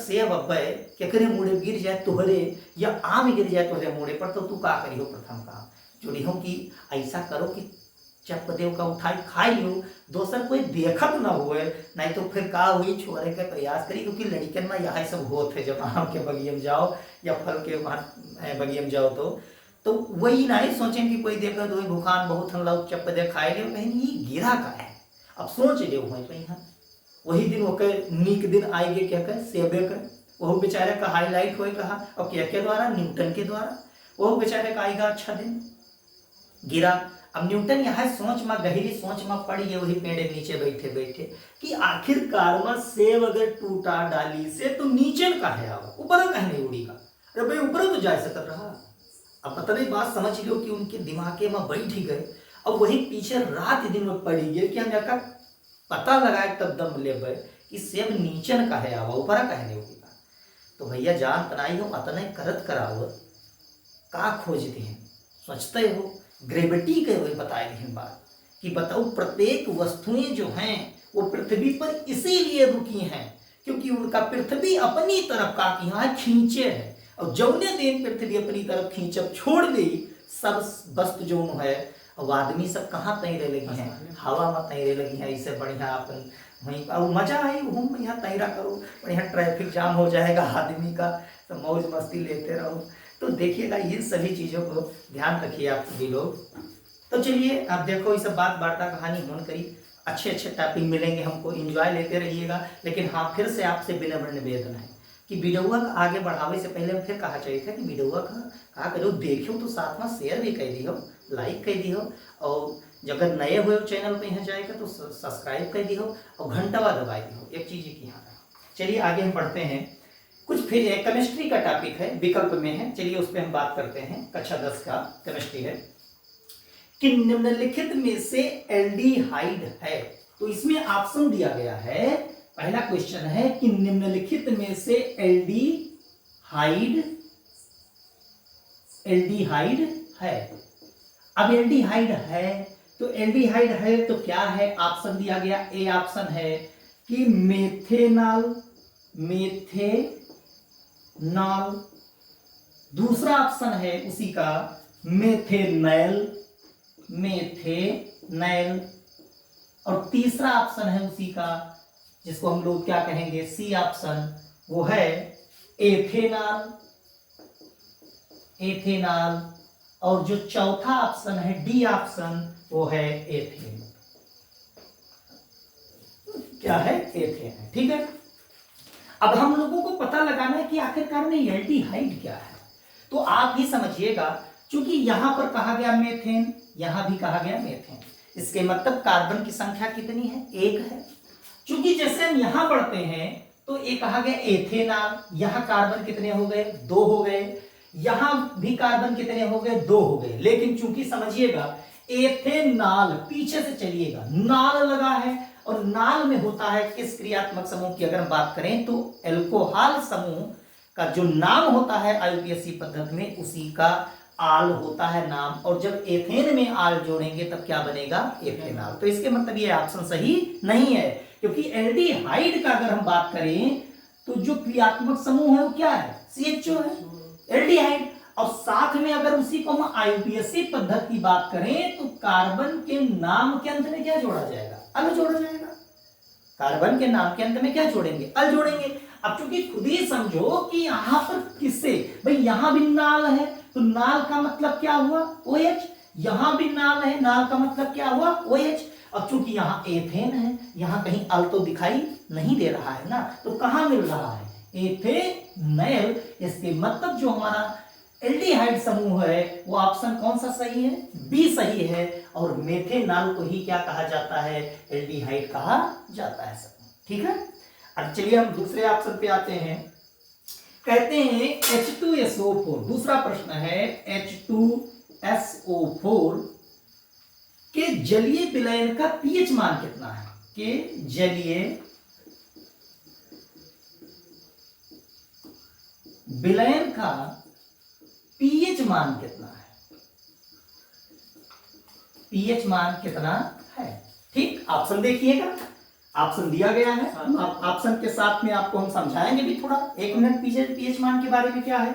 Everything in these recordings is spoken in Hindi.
सेब अब्बे केकरे मुड़े गिर जाए तोहरे या आम गिर जाए तोहरे मुड़े पर, तो तू का करियो प्रथम काम जोड़ी हो कि ऐसा करो कि चप देव का उठाई खाई लो, दोसर कोई देखत ना हुए, नहीं तो फिर का हुई छोड़े के प्रयास करी, क्योंकि लड़कन में यही सब होत है जब आम के बगिए में जाओ या फल के बगिए में जाओ तो वही नहीं सोचें कि कोई देखा तो भूखान बहुत हम लोग चप दे खाए ले, कहीं ये गिरा का है। अब सोच ले वही दिन ओके नीक दिन आएगे क्या कहे सेबे के, वो बेचारे का हाईलाइट होए कहा और क्या के द्वारा, न्यूटन के द्वारा, वो बेचारे का आएगा अच्छा दिन गिरा। अब न्यूटन यहाँ सोच में गहरी सोच में पड़ी है वही पेड़ नीचे बैठे बैठे कि आखिरकार में सेब अगर टूटा डाली से तो नीचे का है आवा ऊपर कहीं नहीं उड़ी का, अरे भाई ऊपर तो जा सकता रहा। अब पता नहीं बात समझ लो कि उनके दिमागे में बैठ ही गए। अब वही पीछे रात दिन में पड़ी गई कि हम जाकर पता लगाए तब दम ले कि सेब नीचन का है आवा ऊपर का है नहीं उड़ी का। तो भैया जान तनाई हो अतने करत कराव का खोजते हैं सोचते हो ग्रेविटी के हुए बताए गए बात कि बताओ प्रत्येक वस्तुएं जो हैं वो पृथ्वी पर इसीलिए रुकी हैं क्योंकि उनका पृथ्वी अपनी तरफ का यहाँ खींचे है, और जौने दिन पृथ्वी अपनी तरफ खींचब छोड़ दी सब वस्तु जो है अब आदमी सब कहाँ तैरे लगी हैं, हवा में तैरे लगी हैं। इससे बढ़िया अपन वहीं और मजा आई घूम यहाँ तैरा करो, बढ़िया ट्रैफिक जाम हो जाएगा आदमी का, सब मौज मस्ती लेते रहो। तो देखिएगा ये सभी चीज़ों को ध्यान रखिए आप सभी लोग। तो चलिए आप देखो ये सब बात वार्ता कहानी मन करी, अच्छे अच्छे टॉपिक मिलेंगे हमको, एंजॉय लेते रहिएगा। लेकिन हाँ फिर से आपसे विनम्र निवेदन है कि वीडियो का आगे बढ़ावे से पहले फिर कहा चाहिए था कि वीडियो का कहा करो देखियो तो साथ में शेयर भी कर दियो, लाइक कर दियो, और अगर नए हुए चैनल पे यहाँ जाएगा तो सब्सक्राइब कर दियो और घंटा दबाई दियो, एक चीज़ की यहाँ। चलिए आगे हम पढ़ते हैं कुछ, फिर केमिस्ट्री का टॉपिक है, विकल्प में है, चलिए उस पर हम बात करते हैं। कक्षा 10 का केमिस्ट्री है कि निम्नलिखित में से एल्डिहाइड है। तो इसमें ऑप्शन दिया गया है, पहला क्वेश्चन है कि निम्नलिखित में से एल्डिहाइड है। अब एल्डिहाइड है तो एल्डिहाइड है तो क्या है, ऑप्शन दिया गया, ए ऑप्शन है कि मेथेनॉल, दूसरा ऑप्शन है उसी का मेथेनैल, और तीसरा ऑप्शन है उसी का जिसको हम लोग क्या कहेंगे, सी ऑप्शन, वो है एथेनॉल, और जो चौथा ऑप्शन है डी ऑप्शन, वो है एथेन। क्या है, एथेन। ठीक है, अब हम लोगों को पता लगाना है कि आखिरकार में एल्डिहाइड क्या है। तो आप ही समझिएगा, क्योंकि यहां पर कहा गया मेथेन, यहां भी कहा गया मेथेन, इसके मतलब कार्बन की संख्या कितनी है, एक है। क्योंकि जैसे हम यहां पढ़ते हैं तो एक कहा गया एथेनॉल, यहां कार्बन कितने हो गए, दो हो गए, यहां भी कार्बन कितने हो गए, दो हो गए। लेकिन चूंकि समझिएगा एथेनॉल, पीछे से चलिएगा, नाल लगा है, और नाल में होता है किस क्रियात्मक समूह की अगर हम बात करें तो एल्कोहल समूह का जो नाम होता है आईयूपीएसी पद्धति में उसी का आल होता है नाम, और जब एथेन में आल जोड़ेंगे तब क्या बनेगा, एथेनॉल। तो इसके मतलब ये ऑप्शन सही नहीं है, क्योंकि एल्डिहाइड का अगर हम बात करें तो जो क्रियात्मक समूह है वो क्या है, CHO है, एल्डिहाइड। और साथ में अगर उसी को हम आईयूपीएसी पद्धति की बात करें तो कार्बन के नाम के अंत में क्या जोड़ा जाएगा, अल जोड़ा जाएगा। कार्बन के नाम के अंत में क्या जोड़ेंगे, अल जोड़ेंगे। अब चूंकि खुद ही समझो कि यहां पर किससे, भाई यहां भी नाल है तो नाल का मतलब क्या हुआ, OH, यहां भी नाल है, नाल का मतलब क्या हुआ, OH। अब चूंकि यहां एथेन है, यहां कहीं अल तो दिखाई नहीं दे रहा है ना, तो कहां मिल रहा है, एथेनॉल। इसके मतलब जो हमारा एल्डिहाइड समूह है वो ऑप्शन कौन सा सही है, बी सही है। और मेथेनॉल को ही क्या कहा जाता है, एल्डिहाइड कहा जाता है समूह। ठीक है, अब चलिए हम दूसरे ऑप्शन पे आते हैं। कहते हैं H2SO4, दूसरा प्रश्न है H2SO4 के जलीय विलयन का पीएच मान कितना है, के जलीय विलयन का पीएच मान कितना है, पीएच मान कितना है। ठीक, ऑप्शन देखिएगा, ऑप्शन दिया गया है, ऑप्शन के साथ में आपको हम समझाएंगे भी थोड़ा। 1 मिनट पीएच मान के बारे में क्या है।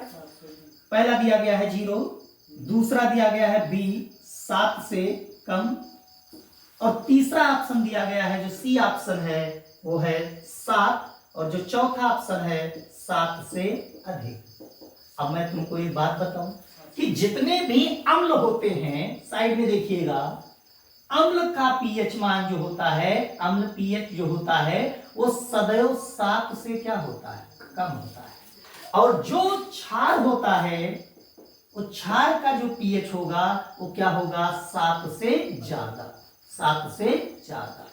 पहला दिया गया है 0, दूसरा दिया गया है बी 7 से कम, और तीसरा ऑप्शन दिया गया है जो सी ऑप्शन है वो है 7, और जो चौथा ऑप्शन है 7 से अधिक। अब मैं तुमको एक बात बताऊं कि जितने भी अम्ल होते हैं, साइड में देखिएगा, अम्ल का पीएच मान जो होता है, अम्ल पीएच जो होता है वो सदैव 7 से क्या होता है, कम होता है। और जो क्षार होता है, वो क्षार का जो पीएच होगा वो क्या होगा, 7 से ज्यादा, 7 से ज्यादा।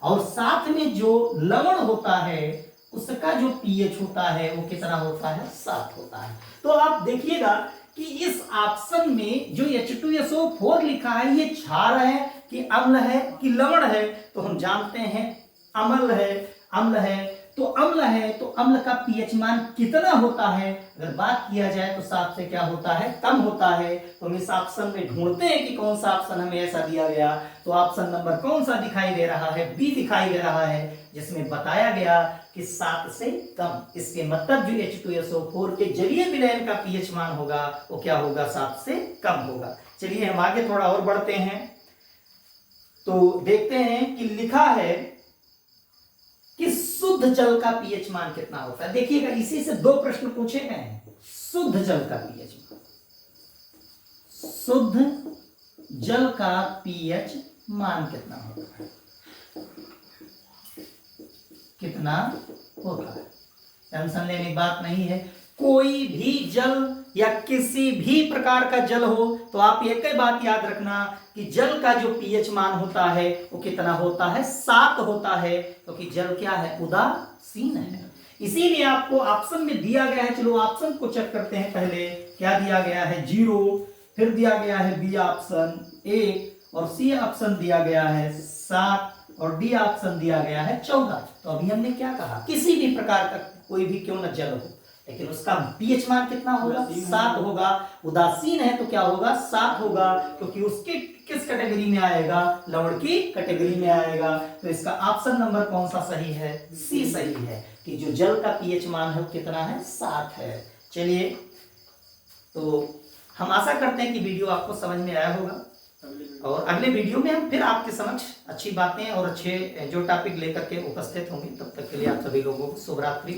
और साथ में जो लवण होता है उसका जो पीएच होता है वो कितना होता है, 7 होता है। तो आप देखिएगा कि इस ऑप्शन में जो H2SO4 लिखा है ये क्षार है कि अम्ल है कि लवण है, तो हम जानते हैं अम्ल है, अम्ल है। तो अम्ल है तो अम्ल का पीएच मान कितना होता है, अगर बात किया जाए तो 7 से क्या होता है, कम होता है। तो हम इस ऑप्शन में ढूंढते हैं कि कौन सा ऑप्शन हमें ऐसा दिया गया। तो ऑप्शन नंबर कौन सा दिखाई दे रहा है, बी दिखाई दे रहा है, जिसमें बताया गया कि 7 से कम। इसके मतलब जो H2SO4 के जलीय विलयन का पीएच मान होगा वो क्या होगा, 7 से कम होगा। चलिए हम आगे थोड़ा और बढ़ते हैं, तो देखते हैं कि लिखा है कि शुद्ध जल का पीएच मान कितना होता है। देखिएगा इसी से 2 प्रश्न पूछे गए हैं। शुद्ध जल का पीएच मान, शुद्ध जल का पीएच मान कितना होता है, कितना होता है। टेंशन लेने की बात नहीं है। कोई भी जल या किसी भी प्रकार का जल हो तो आप एक ही बात याद रखना कि जल का जो पीएच मान होता है वो कितना होता है, 7 होता है, क्योंकि तो जल क्या है, उदासीन है। इसीलिए आपको ऑप्शन में दिया गया है, चलो ऑप्शन को चेक करते हैं। पहले क्या दिया गया है, 0, फिर दिया गया है बी ऑप्शन 1, और सी ऑप्शन दिया गया है 7, और डी ऑप्शन दिया गया है 14। तो अभी हमने क्या कहा, किसी भी प्रकार का कोई भी क्यों न जल हो, लेकिन उसका पीएच मान कितना होगा, 7 होगा। उदासीन है तो क्या होगा, 7 होगा, क्योंकि उसके किस कैटेगरी में आएगा, लवण की कैटेगरी में आएगा। तो इसका ऑप्शन नंबर कौन सा सही है, सी सही है, कि जो जल का पीएच मान है वो कितना है, 7 है। चलिए, तो हम आशा करते हैं कि वीडियो आपको समझ में आया होगा, और अगले वीडियो में हम फिर आपके समक्ष अच्छी बातें और अच्छे जो टॉपिक लेकर के उपस्थित होंगे। तब तक के लिए आप सभी लोगों को शुभ रात्रि।